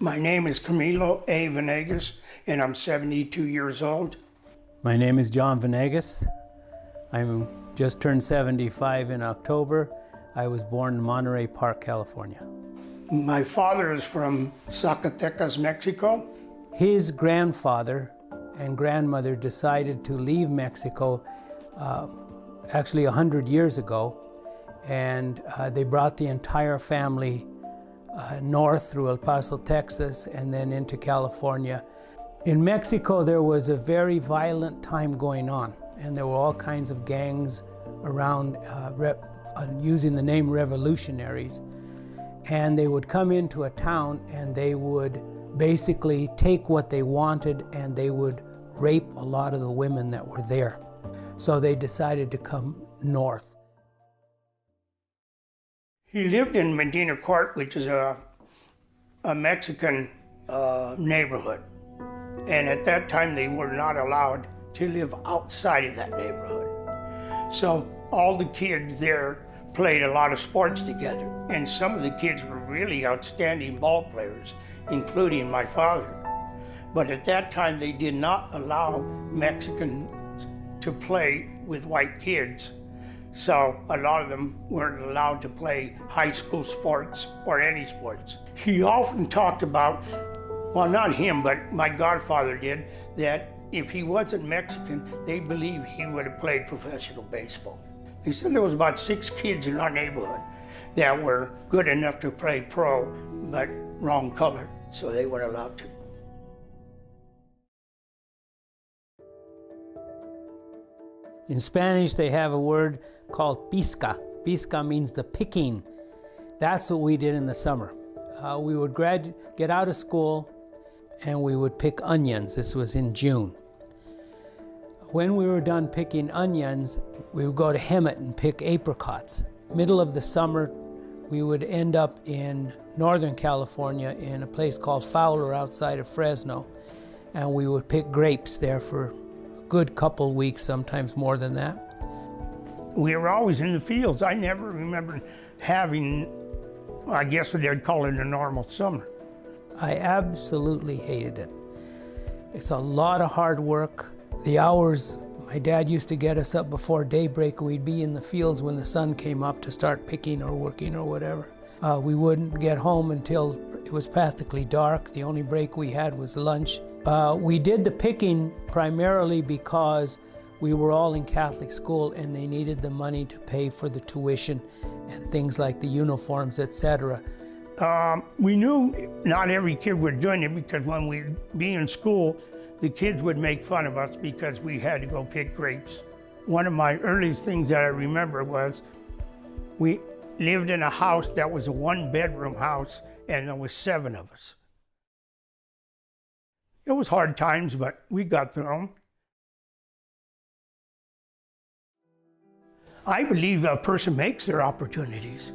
My name is Camilo A. Venegas, and I'm 72 years old. My name is John Venegas. I'm just turned 75 in October. I was born in Monterey Park, California. My father is from Zacatecas, Mexico. His grandfather and grandmother decided to leave Mexico actually 100 years ago, and they brought the entire family north through El Paso, Texas, and then into California. In Mexico, there was a very violent time going on, and there were all kinds of gangs around using the name revolutionaries. And they would come into a town and they would basically take what they wanted and they would rape a lot of the women that were there. So they decided to come north. He lived in Medina Court, which is a Mexican neighborhood. And at that time, they were not allowed to live outside of that neighborhood. So all the kids there played a lot of sports together. And some of the kids were really outstanding ball players, including my father. But at that time, they did not allow Mexicans to play with white kids. So a lot of them weren't allowed to play high school sports or any sports. He often talked about, well, not him, but my godfather did, that if he wasn't Mexican, they believed he would have played professional baseball. They said there was about 6 kids in our neighborhood that were good enough to play pro, but wrong color, so they weren't allowed to. In Spanish, they have a word called pisca. Pisca means the picking. That's what we did in the summer. We would get out of school and we would pick onions. This was in June. When we were done picking onions, we would go to Hemet and pick apricots. Middle of the summer, we would end up in Northern California in a place called Fowler outside of Fresno, and we would pick grapes there for a good couple weeks, sometimes more than that. We were always in the fields. I never remember having, I guess what they'd call it, a normal summer. I absolutely hated it. It's a lot of hard work. The hours, my dad used to get us up before daybreak. We'd be in the fields when the sun came up to start picking or working or whatever. We wouldn't get home until it was practically dark. The only break we had was lunch. We did the picking primarily because we were all in Catholic school and they needed the money to pay for the tuition and things like the uniforms, etc. We knew not every kid would join it because when we'd be in school, the kids would make fun of us because we had to go pick grapes. One of my earliest things that I remember was we lived in a house that was a 1-bedroom house and there was 7 of us. It was hard times, but we got through them. I believe a person makes their opportunities.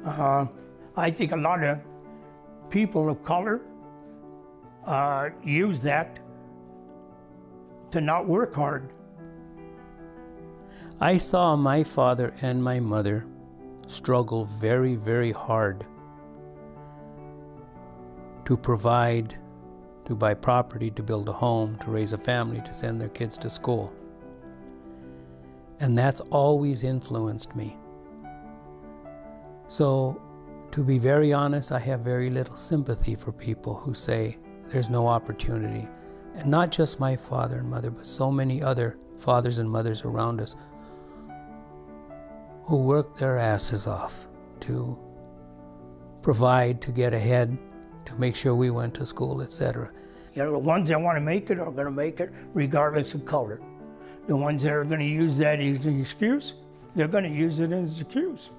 I think a lot of people of color use that to not work hard. I saw my father and my mother struggle very, very hard to provide, to buy property, to build a home, to raise a family, to send their kids to school. And that's always influenced me. So, to be very honest, I have very little sympathy for people who say there's no opportunity. And not just my father and mother, but so many other fathers and mothers around us who work their asses off to provide, to get ahead, to make sure we went to school, etc. You know, the ones that want to make it are going to make it regardless of color. The ones that are going to use that as an excuse, they're going to use it as an excuse.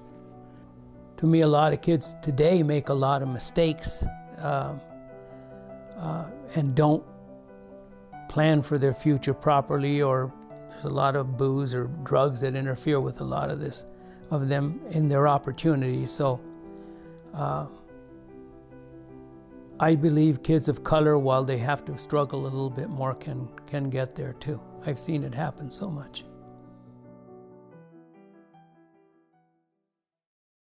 To me, a lot of kids today make a lot of mistakes and don't plan for their future properly, or there's a lot of booze or drugs that interfere with a lot of this, of them in their opportunities. So I believe kids of color, while they have to struggle a little bit more, can get there too. I've seen it happen so much.